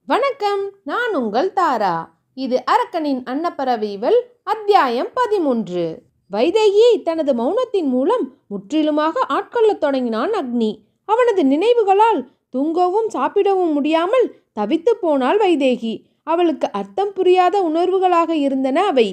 வணக்கம், நான் உங்கள் தாரா. இது அரக்கனின் அன்னப்பறவைகள் அத்தியாயம் 13. வைதேகியை தனது மௌனத்தின் மூலம் முற்றிலுமாக ஆட்கொள்ளத் தொடங்கினான் அக்னி. அவனது நினைவுகளால் தூங்கவும் சாப்பிடவும் முடியாமல் தவித்து போனாள் வைதேகி. அவளுக்கு அர்த்தம் புரியாத உணர்வுகளாக இருந்தன அவை.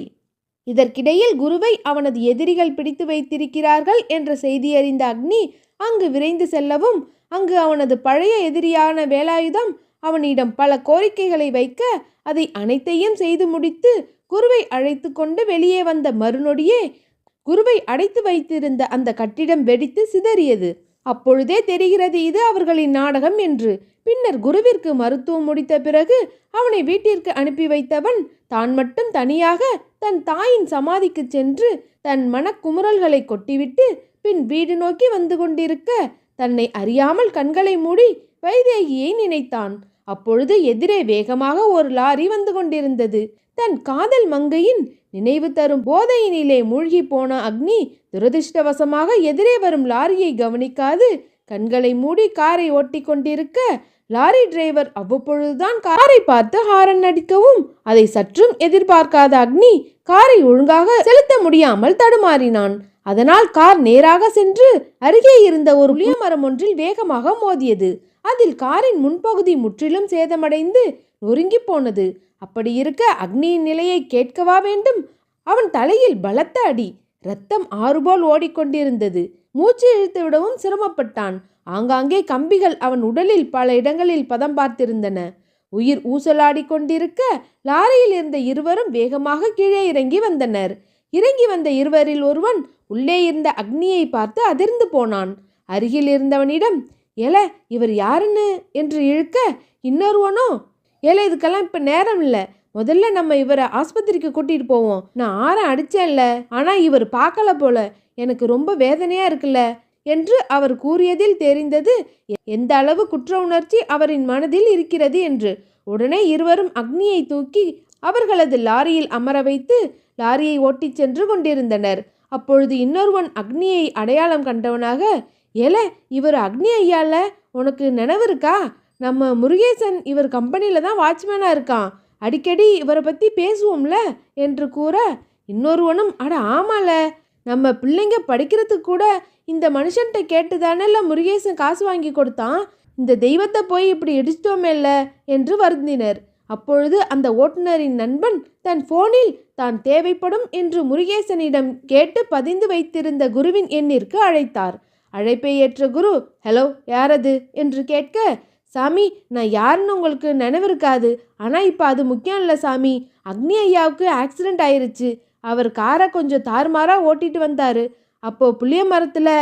இதற்கிடையில் குருவை அவனது எதிரிகள் பிடித்து வைத்திருக்கிறார்கள் என்ற செய்தி அறிந்த அக்னி அங்கு விரைந்து செல்லவும், அங்கு அவனது பழைய எதிரியான வேலாயுதம் அவனிடம் பல கோரிக்கைகளை வைக்க, அதை அனைத்தையும் செய்து முடித்து குருவை அழைத்து கொண்டு வெளியே வந்த மறுநொடியே குருவை அடைத்து வைத்திருந்த அந்த கட்டிடம் வெடித்து சிதறியது. அப்பொழுதே தெரிகிறது இது அவர்களின் நாடகம் என்று. பின்னர் குருவிற்கு மருத்துவம் முடித்த பிறகு அவனை வீட்டிற்கு அனுப்பி வைத்தவன் தான் மட்டும் தனியாக தன் தாயின் சமாதிக்கு சென்று தன் மனக்குமுறல்களை கொட்டிவிட்டு பின் வீடு நோக்கி வந்து கொண்டிருக்க, தன்னை அறியாமல் கண்களை மூடி வைதேகியை நினைத்தான். அப்பொழுது எதிரே வேகமாக ஒரு லாரி வந்து கொண்டிருந்தது. தன் காதல் மங்கையின் நினைவு தரும் போதையினிலே மூழ்கி போன அக்னி துரதிருஷ்டவசமாக எதிரே வரும் லாரியை கவனிக்காது கண்களை மூடி காரை ஓட்டி கொண்டிருக்க, லாரி டிரைவர் அவ்வப்பொழுதுதான் காரை பார்த்து ஹாரன் அடிக்கவும், அதை சற்றும் எதிர்பார்க்காத அக்னி காரை ஒழுங்காக செலுத்த முடியாமல் தடுமாறினான். அதனால் கார் நேராக சென்று அருகே இருந்த ஒரு புளிய மரம் ஒன்றில் வேகமாக மோதியது. அதில் காரின் முன்பகுதி முற்றிலும் சேதமடைந்து நொறுங்கி போனது. அப்படி இருக்க அக்னியின் நிலையை கேட்கவா வேண்டும்? அவன் தலையில் பலத்த அடி. இரத்தம் ஆறுபோல் ஓடிக்கொண்டிருந்தது. மூச்சு இழுத்து விடவும் சிரமப்பட்டான். ஆங்காங்கே கம்பிகள் அவன் உடலில் பல இடங்களில் பதம் பார்த்திருந்தன. உயிர் ஊசலாடி கொண்டிருக்க லாரியில் இருந்த இருவரும் வேகமாக கீழே இறங்கி வந்தனர். இறங்கி வந்த இருவரில் ஒருவன் உள்ளே இருந்த அக்னியை பார்த்து அதிர்ந்து போனான். அருகில் இருந்தவனிடம், ஏல இவர் யாருன்னு என்று இழுக்க, இன்னொருவனோ, ஏல இதுக்கெல்லாம் இப்போ நேரம் இல்லை, முதல்ல நம்ம இவரை ஆஸ்பத்திரிக்கு கூட்டிகிட்டு போவோம். நான் ஆரம் அடித்தேன்ல, ஆனால் இவர் பார்க்கல போல, எனக்கு ரொம்ப வேதனையாக இருக்குல்ல என்று அவர் கூறியதில் தெரிந்தது எந்த அளவு குற்ற உணர்ச்சி அவரின் மனதில் இருக்கிறது என்று. உடனே இருவரும் அக்னியை தூக்கி அவர்களது லாரியில் அமர வைத்து லாரியை ஓட்டிச் சென்று கொண்டிருந்தனர். அப்பொழுது இன்னொருவன் அக்னியை அடையாளம் கண்டவனாக, ஏல இவர் அக்னி ஐயால, உனக்கு நினைவு இருக்கா? நம்ம முருகேசன் இவர் கம்பெனியில் தான் வாட்ச்மேனாக இருக்கான், அடிக்கடி இவரை பற்றி பேசுவோம்ல என்று கூற, இன்னொருவனும், அட ஆமால, நம்ம பிள்ளைங்க படிக்கிறதுக்கு கூட இந்த மனுஷன்கிட்ட கேட்டு தானேல முருகேசன் காசு வாங்கி கொடுத்தான், இந்த தெய்வத்தை போய் இப்படி இடிச்சிட்டோமேல்ல என்று வருந்தினர். அப்பொழுது அந்த ஓட்டுநரின் நண்பன் தன் போனில் தான் தேவைப்படும் என்று முருகேசனிடம் கேட்டு பதிந்து வைத்திருந்த குருவின் எண்ணிற்கு அழைத்தார். அழைப்பை ஏற்ற குரு, ஹலோ யாரது என்று கேட்க, சாமி நான் யாருன்னு உங்களுக்கு நினைவிருக்காது, ஆனால் இப்போ அது முக்கியம் இல்லை சாமி, அக்னி ஐயாவுக்கு ஆக்சிடெண்ட் ஆயிருச்சு, அவர் காரை கொஞ்சம் தாறுமாறாக ஓட்டிட்டு வந்தார், அப்போ புளிய மரத்தில்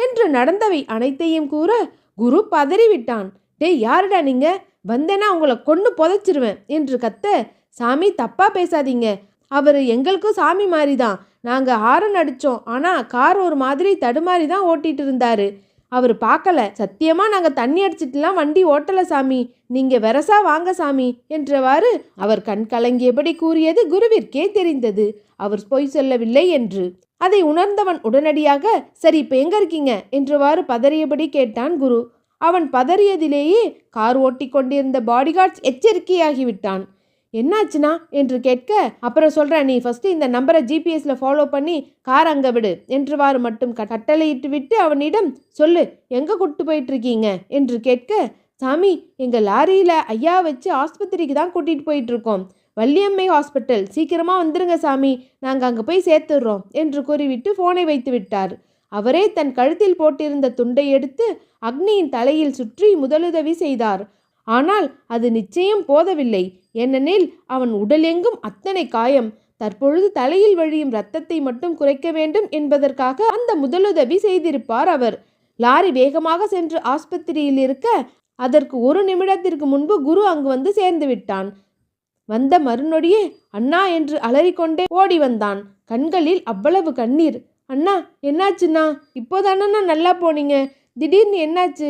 என்று நடந்தவை அனைத்தையும் கூற குரு பதறிவிட்டான். டேய் யாருடா நீங்க, வந்தேன்னா உங்களை கொண்டு புதைச்சிருவேன் என்று கத்த, சாமி தப்பா பேசாதீங்க, அவர் எங்களுக்கும் சாமி மாதிரி தான், நாங்கள் ஹாரன் அடித்தோம், ஆனால் கார் ஒரு மாதிரி தடுமாறி தான் ஓட்டிகிட்டு இருந்தார், அவர் பார்க்கல, சத்தியமாக நாங்கள் தண்ணி அடிச்சிட்டுலாம் வண்டி ஓட்டலை சாமி, நீங்கள் வெரசா வாங்க சாமி என்றவாறு அவர் கண் கலங்கியபடி கூறியது குருவிற்கே தெரிந்தது அவர் பொய் சொல்லவில்லை என்று. அதை உணர்ந்தவன் உடனடியாக, சரி இப்போ எங்கே இருக்கீங்க என்றவாறு பதறியபடி கேட்டான் குரு. அவன் பதறியதிலேயே கார் ஓட்டி கொண்டிருந்த பாடிகார்ட்ஸ் எச்சரிக்கையாகிவிட்டான். என்னாச்சுனா என்று கேட்க, அப்புறம் சொல்கிறேன், நீ ஃபஸ்ட்டு இந்த நம்பரை ஜிபிஎஸ்ல ஃபாலோ பண்ணி கார் அங்கே விடு என்றவாறு மட்டும் கட்டளையிட்டு விட்டு அவனிடம், சொல்லு எங்கே கூப்பிட்டு போயிட்டுருக்கீங்க என்று கேட்க, சாமி எங்கள் லாரியில் ஐயா வச்சு ஆஸ்பத்திரிக்கு தான் கூட்டிகிட்டு போயிட்டுருக்கோம், வள்ளியம்மை ஹாஸ்பிட்டல், சீக்கிரமாக வந்துருங்க சாமி, நாங்கள் அங்கே போய் சேர்த்துடுறோம் என்று கூறிவிட்டு ஃபோனை வைத்து விட்டார். அவரே தன் கழுத்தில் போட்டிருந்த துண்டை எடுத்து அக்னியின் தலையில் சுற்றி முதலுதவி செய்தார். ஆனால் அது நிச்சயம் போதவில்லை. ஏனெனில் அவன் உடலெங்கும் அத்தனை காயம். தற்பொழுது தலையில் வழியும் இரத்தத்தை மட்டும் குறைக்க வேண்டும் என்பதற்காக அந்த முதலுதவி செய்திருப்பார் அவர். லாரி வேகமாக சென்று ஆஸ்பத்திரியில் இருக்க, அதற்கு ஒரு நிமிடத்திற்கு முன்பு குரு அங்கு வந்து சேர்ந்து விட்டான். வந்த மறுநொடியே அண்ணா என்று அலறிக்கொண்டே ஓடி வந்தான். கண்களில் அவ்வளவு கண்ணீர். அண்ணா என்னாச்சுண்ணா, இப்போதானண்ணா நல்லா போனீங்க, திடீர்னு என்னாச்சு,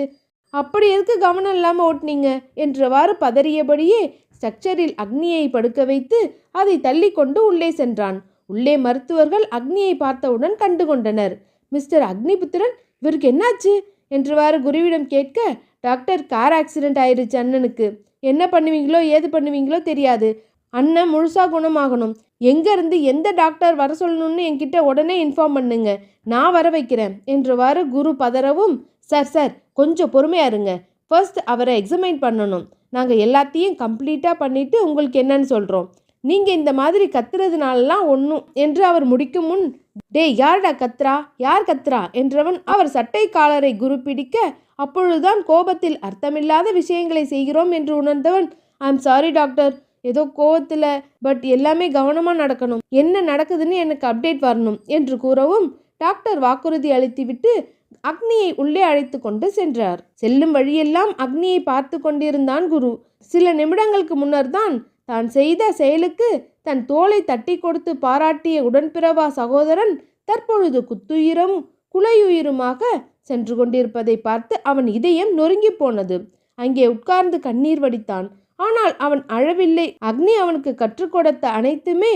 அப்படி எதுக்கு கவனம் இல்லாமல் ஓட்டினீங்க என்றவாறு பதறியபடியே ஸ்ட்ரக்சரில் அக்னியை படுக்க வைத்து அதை தள்ளி கொண்டு உள்ளே சென்றான். உள்ளே மருத்துவர்கள் அக்னியை பார்த்தவுடன் கண்டு கொண்டனர். மிஸ்டர் அக்னிபுத்திரன், இவருக்கு என்னாச்சு என்றவாறு குருவிடம் கேட்க, டாக்டர் கார் ஆக்சிடென்ட் ஆயிருச்சு அண்ணனுக்கு, என்ன பண்ணுவீங்களோ ஏது பண்ணுவீங்களோ தெரியாது. அண்ணன் முழுசா குணமாகணும். எங்கேருந்து எந்த டாக்டர் வர சொல்லணும்னு என்கிட்ட உடனே இன்ஃபார்ம் பண்ணுங்க. நான் வர வைக்கிறேன் என்றவாறு குரு பதறவும், சார் சார் கொஞ்சம் பொறுமையா இருங்க. ஃபர்ஸ்ட் அவரை எக்ஸாமைன் பண்ணணும். நாங்கள் எல்லாத்தையும் கம்ப்ளீட்டாக பண்ணிவிட்டு உங்களுக்கு என்னன்னு சொல்கிறோம். நீங்கள் இந்த மாதிரி கத்துறதுனாலலாம் ஒன்றும் என்று அவர் முடிக்கும் முன், டேய் யார்டா கத்ரா, யார் கத்ரா என்றவன் அவர் சட்டை காலரை குரு பிடிக்க, அப்பொழுதுதான் கோபத்தில் அர்த்தமில்லாத விஷயங்களை செய்கிறோம் என்று உணர்ந்தவன், ஐ எம் சாரி டாக்டர், ஏதோ கோவத்தில், பட் எல்லாமே கவனமாக நடக்கணும். என்ன நடக்குதுன்னு எனக்கு அப்டேட் வரணும் என்று கூறவும் டாக்டர் வாக்குறுதி அளித்துவிட்டு அக்னியை உள்ளே அழைத்து கொண்டு சென்றார். செல்லும் வழியெல்லாம் அக்னியை பார்த்து கொண்டிருந்தான் குரு. சில நிமிடங்களுக்கு முன்னர் தான் செய்த செயலுக்கு தன் தோளை தட்டி கொடுத்து பாராட்டிய உடன்பிறவா சகோதரன் தற்பொழுது குத்துயிரும் குலையுயிருமாக சென்று கொண்டிருப்பதை பார்த்து அவன் இதயம் நொறுங்கி போனது. அங்கே உட்கார்ந்து கண்ணீர் வடித்தான். ஆனால் அவன் அழவில்லை. அக்னி அவனுக்கு கற்றுக் கொடுத்த அனைத்துமே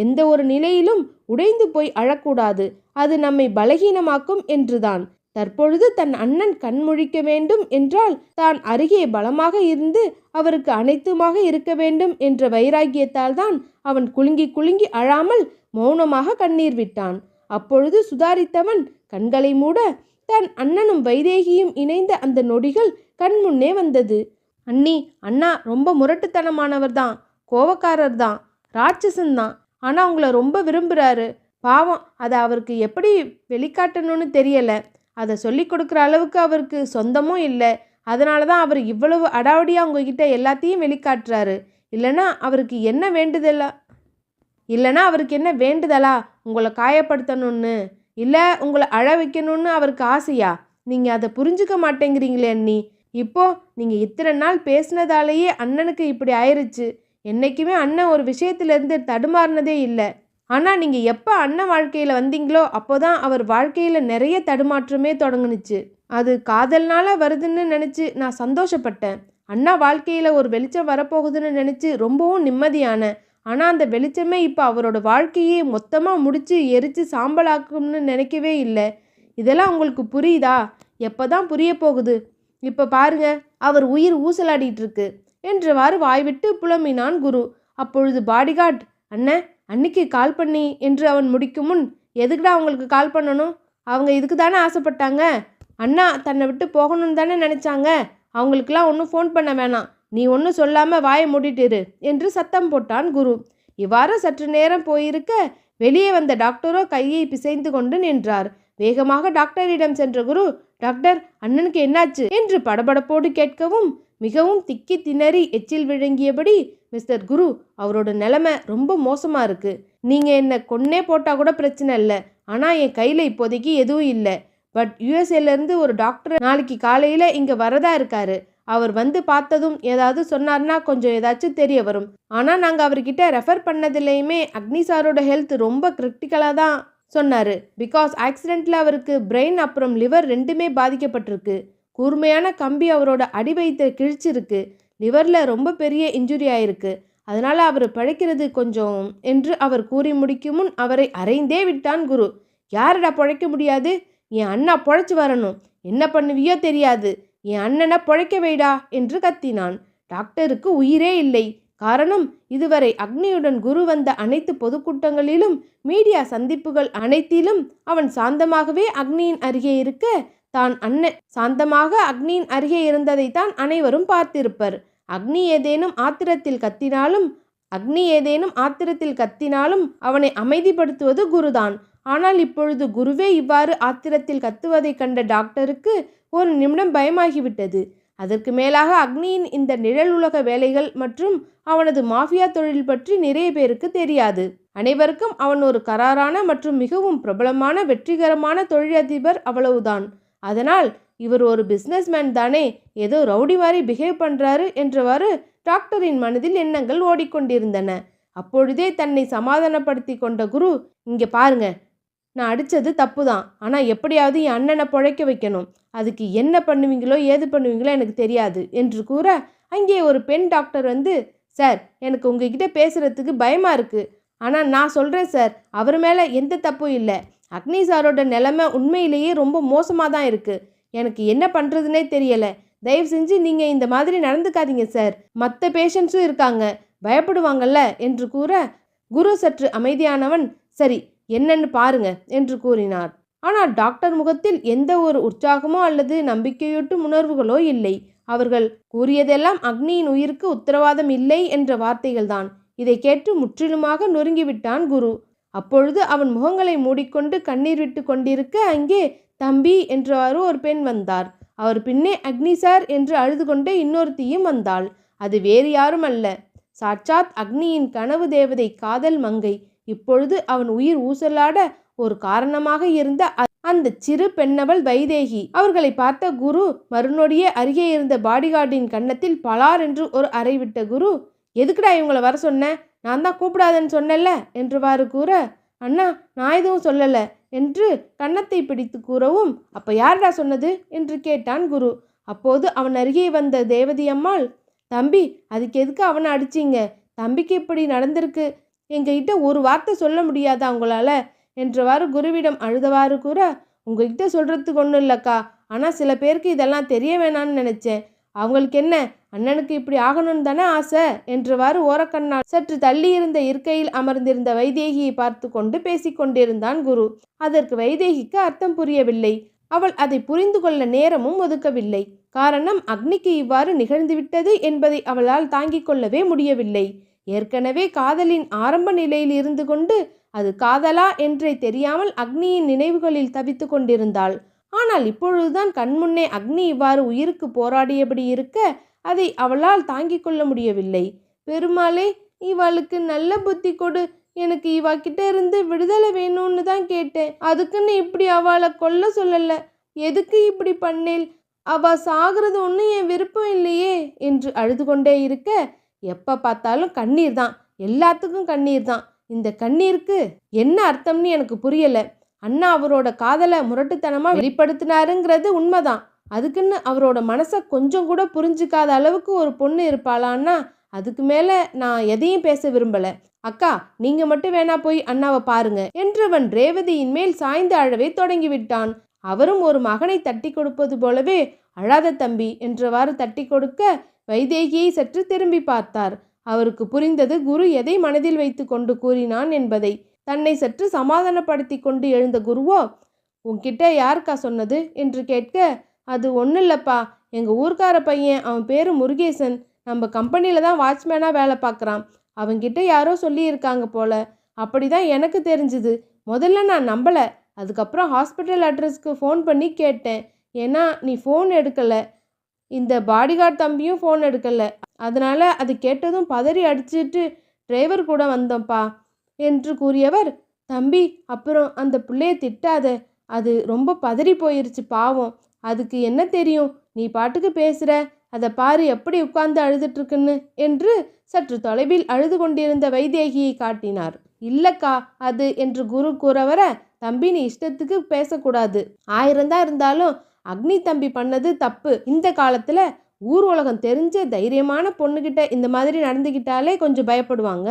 எந்த ஒரு நிலையிலும் உடைந்து போய் அழக்கூடாது, அது நம்மை பலகீனமாக்கும் என்றுதான். தற்பொழுது தன் அண்ணன் கண்முழிக்க வேண்டும் என்றால் தான் அருகே பலமாக இருந்து அவருக்கு அனைத்துமாக இருக்க வேண்டும் என்ற வைராகியத்தால் தான் அவன் குலுங்கி குலுங்கி அழாமல் மௌனமாக கண்ணீர் விட்டான். அப்பொழுது சுதாரித்தவன் கண்களை மூட தன் அண்ணனும் வைதேகியும் இணைந்த அந்த நொடிகள் கண்முன்னே வந்தது. அண்ணி, அண்ணா ரொம்ப முரட்டுத்தனமானவர் தான், கோவக்காரர் தான், ராட்சசன் தான். ஆனால் உங்களை ரொம்ப விரும்புகிறாரு. பாவம், அதை அவருக்கு எப்படி வெளிக்காட்டணும்னு தெரியலை. அதை சொல்லி கொடுக்குற அளவுக்கு அவருக்கு சொந்தமும் இல்லை. அதனால தான் அவர் இவ்வளவு அடாவடியாக உங்ககிட்ட எல்லாத்தையும் வெளிக்காட்டுறாரு. இல்லைனா அவருக்கு என்ன வேண்டுதலா உங்களை காயப்படுத்தணும்னு, இல்லை உங்களை அழ வைக்கணும்னு அவருக்கு ஆசையா? நீங்கள் அதை புரிஞ்சுக்க மாட்டேங்கிறீங்களே அண்ணி. இப்போ நீங்கள் இத்தனை நாள் பேசினதாலேயே அண்ணனுக்கு இப்படி ஆயிடுச்சு. என்றைக்குமே அண்ணன் ஒரு விஷயத்துலேருந்து தடுமாறினதே இல்லை. ஆனால் நீங்கள் எப்போ அண்ணன் வாழ்க்கையில் வந்தீங்களோ அப்போ தான் அவர் வாழ்க்கையில் நிறைய தடுமாற்றமே தொடங்குனுச்சு. அது காதல்னால வருதுன்னு நினச்சி நான் சந்தோஷப்பட்டேன். அண்ணா வாழ்க்கையில் ஒரு வெளிச்சம் வரப்போகுதுன்னு நினச்சி ரொம்பவும் நிம்மதியானேன். ஆனால் அந்த வெளிச்சமே இப்போ அவரோட வாழ்க்கையே மொத்தமாக முடித்து எரித்து சாம்பலாக்கும்னு நினைக்கவே இல்லை. இதெல்லாம் உங்களுக்கு புரியுதா? எப்போ தான் புரிய போகுது? இப்போ பாருங்க, அவர் உயிர் ஊசலாடிட்டு இருக்கு என்றவாறு வாய்விட்டு புலம்பினான் குரு. அப்பொழுது பாடிகார்ட், அண்ணன் அன்னைக்கு கால் பண்ணி என்று அவன் முடிக்கும் முன், எதுக்குடா அவங்களுக்கு கால் பண்ணணும்? அவங்க இதுக்கு தானே ஆசைப்பட்டாங்க. அண்ணா தன்னை விட்டு போகணும்னு தானே நினச்சாங்க. அவங்களுக்கெல்லாம் ஒன்றும் ஃபோன் பண்ண வேணாம். நீ ஒன்றும் சொல்லாமல் வாயை மூடிட்டிரு என்று சத்தம் போட்டான் குரு. இவ்வாறு சற்று நேரம் போயிருக்க வெளியே வந்த டாக்டரோ கையை பிசைந்து கொண்டு நின்றார். வேகமாக டாக்டரிடம் சென்ற குரு, டாக்டர் அண்ணனுக்கு என்னாச்சு என்று படபடப்போடு கேட்கவும் மிகவும் திக்கி திணறி எச்சில் விழுங்கியபடி, மிஸ்டர் குரு, அவரோட நிலைமை ரொம்ப மோசமாக இருக்குது. நீங்கள் என்னை கொன்னே போட்டால் கூட பிரச்சனை இல்லை. ஆனால் என் கையில் இப்போதைக்கு எதுவும் இல்லை. பட் யூஎஸ்ஏலேருந்து ஒரு டாக்டர் நாளைக்கு காலையில் இங்கே வரதா இருக்காரு. அவர் வந்து பார்த்ததும் ஏதாவது சொன்னார்னா கொஞ்சம் ஏதாச்சும் தெரிய வரும். ஆனால் நாங்கள் அவர்கிட்ட ரெஃபர் பண்ணதுலேயுமே அக்னி சாரோட ஹெல்த் ரொம்ப கிரிட்டிக்கலாக தான் சொன்னார். பிகாஸ் ஆக்சிடெண்ட்டில் அவருக்கு பிரெயின் அப்புறம் லிவர் ரெண்டுமே பாதிக்கப்பட்டிருக்கு. கூர்மையான கம்பி அவரோட அடி வயிற்றை கிழிச்சிருக்கு. லிவரில் ரொம்ப பெரிய இன்ஜுரி ஆயிருக்கு. அதனால் அவர் பிழைக்கிறது கொஞ்சம் என்று அவர் கூறி முடிக்கும் முன் அவரை அறைந்தே விட்டான் குரு. யாரடா பிழைக்க முடியாது? என் அண்ணா பிழைச்சி வரணும். என்ன பண்ணுவியோ தெரியாது. என் அண்ணனை பிழைக்க வைடா என்று கத்தினான். டாக்டருக்கு உயிரே இல்லை. காரணம், இதுவரை அக்னியுடன் குரு வந்த அனைத்து பொதுக்கூட்டங்களிலும் மீடியா சந்திப்புகள் அனைத்திலும் அவன் சாந்தமாகவே அக்னியின் அருகே இருக்க, தான் சாந்தமாக அக்னியின் அருகே இருந்ததைத்தான் அனைவரும் பார்த்திருப்பர். அக்னி ஏதேனும் ஆத்திரத்தில் கத்தினாலும் அவனை அமைதிப்படுத்துவது குருதான். ஆனால் இப்பொழுது குருவே இவ்வாறு ஆத்திரத்தில் கத்துவதை கண்ட டாக்டருக்கு ஒரு நிமிடம் பயமாகிவிட்டது. அதற்கு மேலாக அக்னியின் இந்த நிழல் உலக வேலைகள் மற்றும் அவனது மாஃபியா தொழில் பற்றி நிறைய பேருக்கு தெரியாது. அனைவருக்கும் அவன் ஒரு கராரான மற்றும் மிகவும் பிரபலமான வெற்றிகரமான தொழிலதிபர், அவ்வளவுதான். அதனால் இவர் ஒரு பிஸ்னஸ்மேன் தானே, ஏதோ ரவுடி மாதிரி பிஹேவ் பண்ணுறாரு என்றவாறு டாக்டரின் மனதில் எண்ணங்கள் ஓடிக்கொண்டிருந்தன. அப்பொழுதே தன்னை சமாதானப்படுத்தி கொண்ட குரு, இங்கே பாருங்க, நான் அடித்தது தப்பு தான். ஆனால் எப்படியாவது என் அண்ணனை பிழைக்க வைக்கணும். அதுக்கு என்ன பண்ணுவீங்களோ ஏது பண்ணுவீங்களோ எனக்கு தெரியாது என்று கூற, அங்கே ஒரு பெண் டாக்டர் வந்து, சார், எனக்கு உங்ககிட்ட பேசுகிறதுக்கு பயமாக இருக்குது. ஆனால் நான் சொல்கிறேன் சார், அவர் மேலே எந்த தப்பும் இல்லை. அக்னி சாரோட நிலைமை உண்மையிலேயே ரொம்ப மோசமாக தான் இருக்குது. எனக்கு என்ன பண்ணுறதுனே தெரியலை. தயவு செஞ்சு நீங்கள் இந்த மாதிரி நடந்துக்காதீங்க சார், மற்ற பேஷண்ட்ஸும் இருக்காங்க, பயப்படுவாங்கல்ல என்று கூற குரு சற்று அமைதியானவன் சரி என்னன்னு பாருங்க என்று கூறினார். ஆனால் டாக்டர் முகத்தில் எந்த ஒரு உற்சாகமோ அல்லது நம்பிக்கையூட்டும் உணர்வுகளோ இல்லை. அவர்கள் கூறியதெல்லாம் அக்னியின் உயிருக்கு உத்தரவாதம் இல்லை என்ற வார்த்தைகள்தான். இதை கேட்டு முற்றிலுமாக நொறுங்கிவிட்டான் குரு. அப்பொழுது அவன் முகங்களை மூடிக்கொண்டு கண்ணீர் விட்டு கொண்டிருக்க அங்கே தம்பி என்றவாறு ஒரு பெண் வந்தார். அவர் பின்னே அக்னி சார் என்று அழுது கொண்டே இன்னொருத்தியும் வந்தாள். அது வேறு யாரும் அல்ல, சாட்சாத் அக்னியின் கனவு தேவதை காதல் மங்கை. இப்பொழுது அவன் உயிர் ஊசலாட ஒரு காரணமாக இருந்த அந்த சிறு பெண்ணவள் வைதேகி. அவர்களை பார்த்த குரு மறுநொடியே அருகே இருந்த பாடிகார்டின் கன்னத்தில் பலார் என்று ஒரு அறை விட்ட குரு, எதுக்குடா இவங்களை வர சொன்ன, நான் தான் கூப்பிடாதன்னு சொன்னல என்றவாறு கூற, அண்ணா நான் எதுவும் சொல்லலை என்று கன்னத்தை பிடித்து கூறவும், அப்போ யார்டா சொன்னது என்று கேட்டான் குரு. அப்போது அவன் அருகே வந்த தேவதி அம்மாள், தம்பி அதுக்கு எதுக்கு அவனை அடிச்சிங்க, தம்பிக்கு இப்படி நடந்திருக்கு, எங்ககிட்ட ஒரு வார்த்தை சொல்ல முடியாதா உங்களால் என்றவாறு குருவிடம் அழுதவாறு கூற, உங்ககிட்ட சொல்கிறதுக்கு ஒன்றும் இல்லைக்கா, ஆனால் சில பேருக்கு இதெல்லாம் தெரிய வேணான்னு நினச்சேன், அவங்களுக்கு என்ன அண்ணனுக்கு இப்படி ஆகணும்னு தானே ஆசை என்றவாறு ஓரக்கண்ணால் சற்று தள்ளி இருந்த இருக்கையில் அமர்ந்திருந்த வைதேகியை பார்த்து கொண்டு பேசிக்கொண்டிருந்தான் குரு. அதற்கு வைதேகிக்கு அர்த்தம் புரியவில்லை. அவள் அதை புரிந்து கொள்ள நேரமும் ஒதுக்கவில்லை. காரணம் அக்னிக்கு இவ்வாறு நிகழ்ந்துவிட்டது என்பதை அவளால் தாங்கிக் கொள்ளவே முடியவில்லை. ஏற்கனவே காதலின் ஆரம்ப நிலையில் இருந்து கொண்டு அது காதலா என்றே தெரியாமல் அக்னியின் நினைவுகளில் தவித்து கொண்டிருந்தாள். ஆனால் இப்பொழுதுதான் கண்முன்னே அக்னி இவ்வாறு உயிருக்கு போராடியபடி இருக்க அதை அவளால் தாங்கிக் கொள்ள முடியவில்லை. பெருமாளே, இவளுக்கு நல்ல புத்தி கொடு, எனக்கு இவா கிட்ட இருந்து விடுதலை வேணும்னு தான் கேட்டேன், அதுக்குன்னு இப்படி அவளை கொல்ல சொல்லல, எதுக்கு இப்படி பண்ணேல், அவ சாகிறது ஒன்றும் என் விருப்பம் இல்லையே என்று அழுது கொண்டே இருக்க, எப்போ பார்த்தாலும் கண்ணீர் தான், எல்லாத்துக்கும் கண்ணீர் தான், இந்த கண்ணீருக்கு என்ன அர்த்தம்னு எனக்கு புரியலை. அண்ணா அவரோட காதலை முரட்டுத்தனமாக வெளிப்படுத்தினாருங்கிறது உண்மைதான், அதுக்குன்னு அவரோட மனசை கொஞ்சம் கூட புரிஞ்சிக்காத அளவுக்கு ஒரு பொண்ணு இருப்பாளான்னா அதுக்கு மேலே நான் எதையும் பேச விரும்பலை. அக்கா நீங்கள் மட்டும் வேணா போய் அண்ணாவை பாருங்க என்றவன் ரேவதியின் மேல் சாய்ந்து அழவே தொடங்கிவிட்டான். அவரும் ஒரு மகனை தட்டி கொடுப்பது போலவே அழாத தம்பி என்றவாறு தட்டி கொடுக்க வைதேகியை சற்று திரும்பி பார்த்தார். அவருக்கு புரிந்தது குரு எதை மனதில் வைத்து கொண்டு கூறினான் என்பதை. தன்னை சற்று சமாதானப்படுத்தி கொண்டு எழுந்த குருவோ, உன்கிட்ட யாருக்கா சொன்னது என்று கேட்க, அது ஒன்றும் இல்லைப்பா, எங்கள் ஊர்க்கார பையன், அவன் பேர் முருகேசன், நம்ம கம்பெனியில் தான் வாட்ச்மேனாக வேலை பார்க்குறான், அவங்கிட்ட யாரோ சொல்லியிருக்காங்க போல, அப்படி தான் எனக்கு தெரிஞ்சுது. முதல்ல நான் நம்பலை, அதுக்கப்புறம் ஹாஸ்பிட்டல் அட்ரஸ்க்கு ஃபோன் பண்ணி கேட்டேன், ஏன்னா நீ ஃபோன் எடுக்கலை, இந்த பாடிகார்ட் தம்பியும் ஃபோன் எடுக்கலை, அதனால் அது கேட்டதும் பதறி அடிச்சுட்டு டிரைவர் கூட வந்தோம்ப்பா என்று கூறியவர், தம்பி அப்புறம் அந்த பிள்ளைய திட்டாத, அது ரொம்ப பதறி போயிருச்சு பாவம், அதுக்கு என்ன தெரியும், நீ பாட்டுக்கு பேசுகிற, அதை பாரு எப்படி உட்கார்ந்து அழுதுட்டுருக்குன்னு என்று சற்று தொலைவில் அழுது கொண்டிருந்த வைதேகியை காட்டினார். இல்லைக்கா அது என்று குரு கூற வர, தம்பி நீ இஷ்டத்துக்கு பேசக்கூடாது, 1000 தான் இருந்தாலும் அக்னி தம்பி பண்ணது தப்பு. இந்த காலத்தில் ஊர் உலகம் தெரிஞ்ச தைரியமான பொண்ணுக்கிட்ட இந்த மாதிரி நடந்துக்கிட்டாலே கொஞ்சம் பயப்படுவாங்க,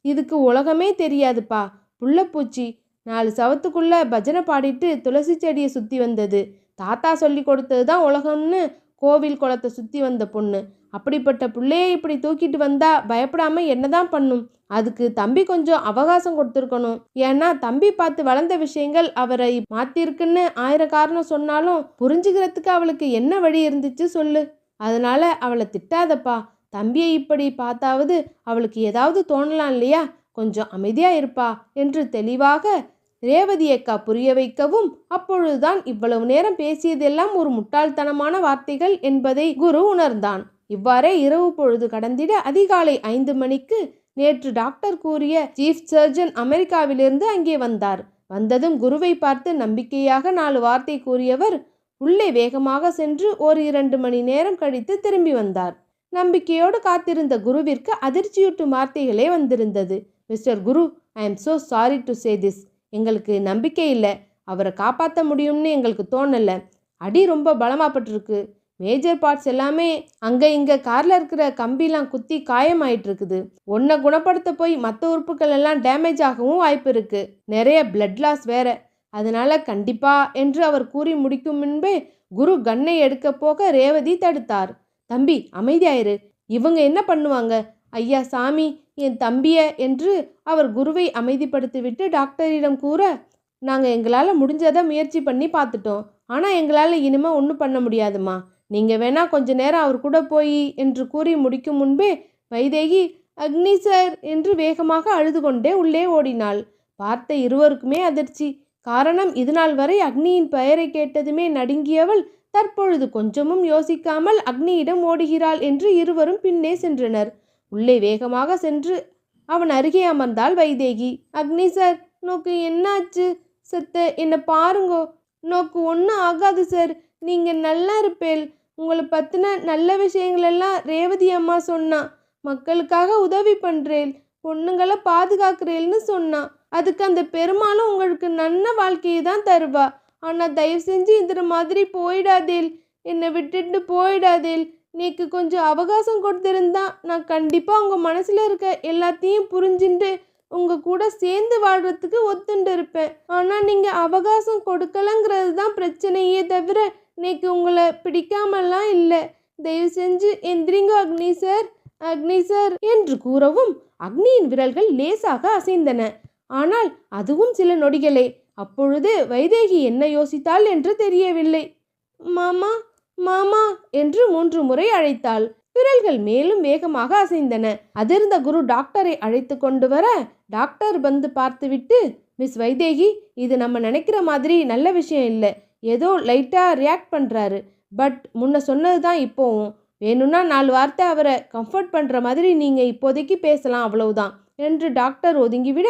இதுக்கு உலகமே தெரியாதுப்பா, புள்ளப்பூச்சி 4 சவத்துக்குள்ளே பஜனை பாடிட்டு துளசி செடியை சுற்றி வந்தது, தாத்தா சொல்லி கொடுத்தது தான் உலகம்னு கோவில் குளத்தை சுற்றி வந்த பொண்ணு, அப்படிப்பட்ட பிள்ளையை இப்படி தூக்கிட்டு வந்தா பயப்படாமல் என்னதான் பண்ணும், அதுக்கு தம்பி கொஞ்சம் அவகாசம் கொடுத்துருக்கணும், ஏன்னா தம்பி பார்த்து வளர்ந்த விஷயங்கள் அவரை மாற்றிருக்குன்னு 1000 காரணம் சொன்னாலும் புரிஞ்சுக்கிறதுக்கு அவளுக்கு என்ன வழி இருந்துச்சு சொல்லு, அதனால் அவளை திட்டாதப்பா, தம்பியை இப்படி பார்த்தாவது அவளுக்கு ஏதாவது தோணலாம் இல்லையா, கொஞ்சம் அமைதியாக இருப்பா என்று தெளிவாக ரேவதி அக்கா புரிய வைக்கவும், அப்பொழுதுதான் இவ்வளவு நேரம் பேசியதெல்லாம் ஒரு முட்டாள்தனமான வார்த்தைகள் என்பதை குரு உணர்ந்தான். இவ்வாறே இரவு பொழுது கடந்திட அதிகாலை 5 மணிக்கு நேற்று டாக்டர் கூறிய சீஃப் சர்ஜன் அமெரிக்காவிலிருந்து அங்கே வந்தார். வந்ததும் குருவை பார்த்து நம்பிக்கையாக 4 வார்த்தை கூறியவர் உள்ளே வேகமாக சென்று 1-2 மணி நேரம் கழித்து திரும்பி வந்தார். நம்பிக்கையோடு காத்திருந்த குருவிற்கு அதிர்ச்சியூட்டும் வார்த்தைகளே வந்திருந்தது. Mister Guru, I am so sorry to say this. எங்களுக்கு நம்பிக்கை இல்லை, அவரை காப்பாற்ற முடியும்னு எங்களுக்கு தோணலை, அடி ரொம்ப பலமாப்பட்டிருக்கு, மேஜர் பார்ட்ஸ் எல்லாமே அங்கே இங்கே காரில் இருக்கிற கம்பிலாம் குத்தி காயமாயிட்டு இருக்குது, ஒன்றை குணப்படுத்த போய் மற்ற உறுப்புகள் எல்லாம் டேமேஜ் ஆகவும் வாய்ப்பு இருக்குது, நிறைய பிளட் லாஸ் வேற, அதனால கண்டிப்பா என்று அவர் கூறி முடிக்கும் முன்பே குரு கன்னை எடுக்க போக ரேவதி தடுத்தார். தம்பி அமைதியாயிரு, இவங்க என்ன பண்ணுவாங்க? ஐயா சாமி, என் தம்பிய என்று அவர் குருவை அமைதிப்படுத்திவிட்டு டாக்டரிடம் கூற, நாங்கள் எங்களால் முடிஞ்சதை முயற்சி பண்ணி பார்த்துட்டோம். ஆனால் எங்களால் இனிமேல் ஒன்றும் பண்ண முடியாதுமா. நீங்கள் வேணா கொஞ்ச நேரம் அவர் கூட போய் என்று கூறி முடிக்கும் முன்பே வைதேகி அக்னி சார் என்று வேகமாக அழுது கொண்டே உள்ளே ஓடினாள். பார்த்த இருவருக்குமே அதிர்ச்சி. காரணம், இதுநாள் வரை அக்னியின் பெயரை கேட்டதுமே நடுங்கியவள் தற்பொழுது கொஞ்சமும் யோசிக்காமல் அக்னியிடம் ஓடுகிறாள் என்று இருவரும் பின்னே சென்றனர். உள்ளே வேகமாக சென்று அவன் அருகே அமர்ந்தாள் வைதேகி. அக்னி சார், நோக்கு என்னாச்சு? சத்த என்னை பாருங்கோ. நோக்கு ஒன்றும் ஆகாது சார், நீங்கள் நல்லா இருப்பேல். உங்களை பற்றின நல்ல விஷயங்களெல்லாம் ரேவதி அம்மா சொன்னா. மக்களுக்காக உதவி பண்ணுறேன், பொண்ணுங்களை பாதுகாக்கிறேன்னு சொன்னா. அதுக்கு அந்த பெருமாளும் உங்களுக்கு நல்ல வாழ்க்கையை தான் தருவா. ஆனால் தயவு செஞ்சு இந்த மாதிரி போயிடாதேல், என்னை விட்டுட்டு போயிடாதேல். நீக்கு கொஞ்சம் அவகாசம் கொடுத்துருந்தா நான் கண்டிப்பாக உங்கள் மனசில் இருக்க எல்லாத்தையும் புரிஞ்சுட்டு உங்கள் கூட சேர்ந்து வாழ்கிறதுக்கு ஒத்துண்டு இருப்பேன். ஆனால் நீங்கள் அவகாசம் கொடுக்கலங்கிறது தான் பிரச்சனையே தவிர நீக்கு உங்களை பிடிக்காமலாம் இல்லை. தயவு செஞ்சு எந்திரிங்கோ அக்னி சார், அக்னி சார் என்று கூறவும் அக்னியின் விரல்கள் லேசாக அசைந்தன. ஆனால் அதுவும் சில நொடிகளே. அப்பொழுது வைதேகி என்ன யோசித்தாள் என்று தெரியவில்லை. மாமா, மாமா என்று 3 முறை அழைத்தாள். விரல்கள் மேலும் வேகமாக அசைந்தன. அதிர்ந்த குரு டாக்டரை அழைத்து கொண்டு வர டாக்டர் வந்து பார்த்துவிட்டு, மிஸ் வைதேகி, இது நம்ம நினைக்கிற மாதிரி நல்ல விஷயம் இல்லை. ஏதோ லைட்டாக ரியாக்ட் பண்ணுறாரு. பட் முன்ன சொன்னது தான் இப்போவும். வேணும்னா 4 வார்த்தை அவரை கம்ஃபர்ட் பண்ணுற மாதிரி நீங்கள் இப்போதைக்கு பேசலாம், அவ்வளவுதான் என்று டாக்டர் ஒதுங்கிவிட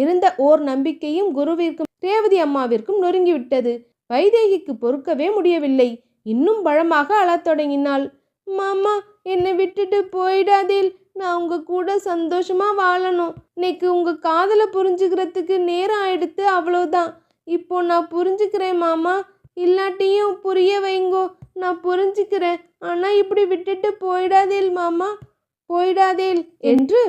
இருந்த ஓர் நம்பிக்கையும் குருவிற்கும் ரேவதி அம்மாவிற்கும் நொறுங்கிவிட்டது. வைதேகிக்கு பொறுக்கவே முடியவில்லை. இன்னும் பலமாக அழத் தொடங்கினாள். மாமா, என்னை விட்டுட்டு போயிடாதேல். நான் உங்க கூட சந்தோஷமா வாழணும். இன்னைக்கு உங்க காதலை புரிஞ்சுக்கிறதுக்கு நேரம் ஆயிடுத்து, அவ்வளோதான். இப்போ நான் புரிஞ்சுக்கிறேன் மாமா. இல்லாட்டியும் புரிய வைங்கோ. நான் புரிஞ்சுக்கிறேன். ஆனால் இப்படி விட்டுட்டு போயிடாதேல் மாமா, போயிடாதேல் என்று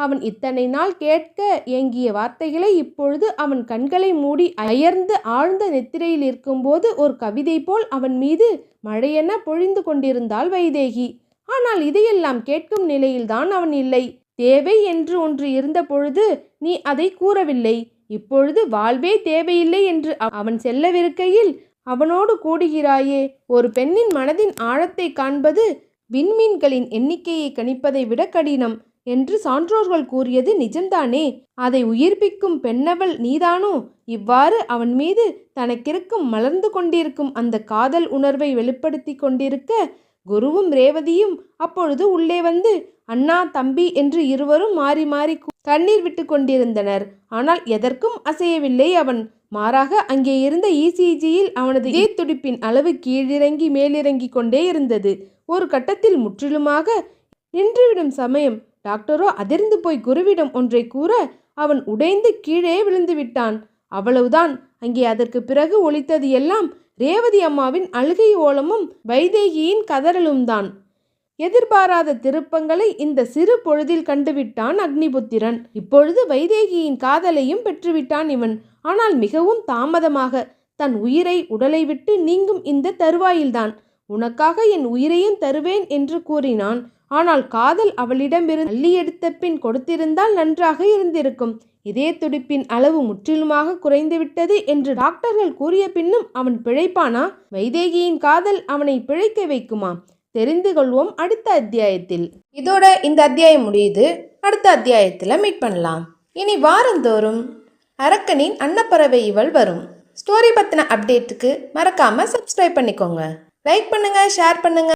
அவன் இத்தனை நாள் கேட்க ஏங்கிய வார்த்தைகளை இப்பொழுது அவன் கண்களை மூடி அயர்ந்து ஆழ்ந்த நெத்திரையில் இருக்கும்போது ஒரு கவிதை போல் அவன் மீது மழையென பொழிந்து கொண்டிருந்தாள் வைதேகி. ஆனால் இதையெல்லாம் கேட்கும் நிலையில்தான் அவன் இல்லை. தேவை என்று ஒன்று இருந்த பொழுது நீ அதை கூறவில்லை. இப்பொழுது வாழ்வே தேவையில்லை என்று அவன் செல்லவிருக்கையில் அவனோடு கூடுகிறாயே. ஒரு பெண்ணின் மனதின் ஆழத்தை காண்பது விண்மீன்களின் எண்ணிக்கையை கணிப்பதை விட கடினம் என்று சான்றோர்கள் கூறியது நிஜம்தானே? அதை உயிர்ப்பிக்கும் பெண்ணவள் நீதானோ? இவ்வாறு அவன் மீது தனக்கிருக்கும் மலர்ந்து கொண்டிருக்கும் அந்த காதல் உணர்வை வெளிப்படுத்தி கொண்டிருக்க குருவும் ரேவதியும் அப்பொழுது உள்ளே வந்து அண்ணா தம்பி என்று இருவரும் மாறி மாறி கண்ணீர் விட்டு கொண்டிருந்தனர். ஆனால் எதற்கும் அசையவில்லை அவன். மாறாக அங்கே இருந்த இசிஜியில் அவனது இதய துடிப்பின் அளவு கீழிறங்கி மேலிறங்கி கொண்டே இருந்தது. ஒரு கட்டத்தில் முற்றிலுமாக நின்றுவிடும் சமயம் டாக்டரோ அதிர்ந்து போய் குருவிடம் ஒன்றை கூற அவன் உடைந்து கீழே விழுந்து விட்டான். அவ்வளவுதான். அங்கே அதற்கு பிறகு ஒலித்தது எல்லாம் ரேவதி அம்மாவின் அழுகை ஓலமும் வைதேகியின் கதறலும் தான். எதிர்பாராத திருப்பங்களை இந்த சிறு பொழுதில் கண்டுவிட்டான் அக்னிபுத்திரன். இப்பொழுது வைதேகியின் காதலையும் பெற்றுவிட்டான் இவன். ஆனால் மிகவும் தாமதமாக. தன் உயிரை உடலை விட்டு நீங்கும் இந்த தருவாயில்தான். உனக்காக என் உயிரையும் தருவேன் என்று கூறினான். ஆனால் காதல் அவளிடமிருந்து அள்ளி எடுத்த பின் கொடுத்திருந்தால் நன்றாக இருந்திருக்கும். இதய துடிப்பின் அளவு முற்றிலுமாக குறைந்துவிட்டது என்று டாக்டர்கள் கூறிய பின்னும் அவன் பிழைப்பானா? வைதேகியின் காதல் அவனை பிழைக்க வைக்குமா? தெரிந்து கொள்வோம் அடுத்த அத்தியாயத்தில். இதோட இந்த அத்தியாயம் முடியுது. அடுத்த அத்தியாயத்தில் மீட் பண்ணலாம். இனி வாரந்தோறும் அரக்கனின் அன்னப்பறவை இவள் வரும். ஸ்டோரி பற்றின அப்டேட்டுக்கு மறக்காம சப்ஸ்கிரைப் பண்ணிக்கோங்க. லைக் பண்ணுங்க, ஷேர் பண்ணுங்க.